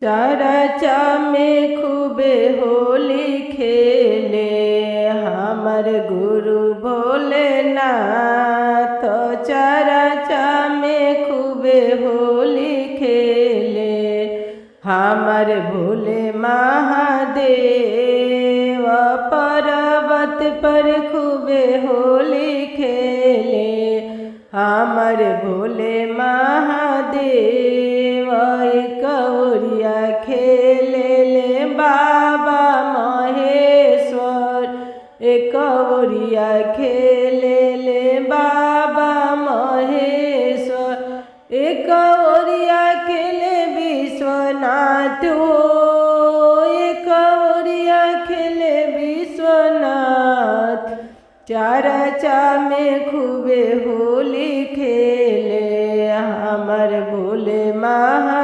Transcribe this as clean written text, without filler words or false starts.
चरचा में खूबे होली खेले हमर गुरु भोलेनाथ। चरचा में खूबे होली खेले हमर भोले महादेव। पर्वत पर खूबे होली खेले हमर भोले महादेव। कवरिया खेले ले बाबा महेश्वर, कवरिया खेले ले बाबा महेश्वर, कवरिया खेले विश्वनाथ हो, कवरिया खेले विश्वनाथ। चरचा में खूबे होली खेले हमर भोले महा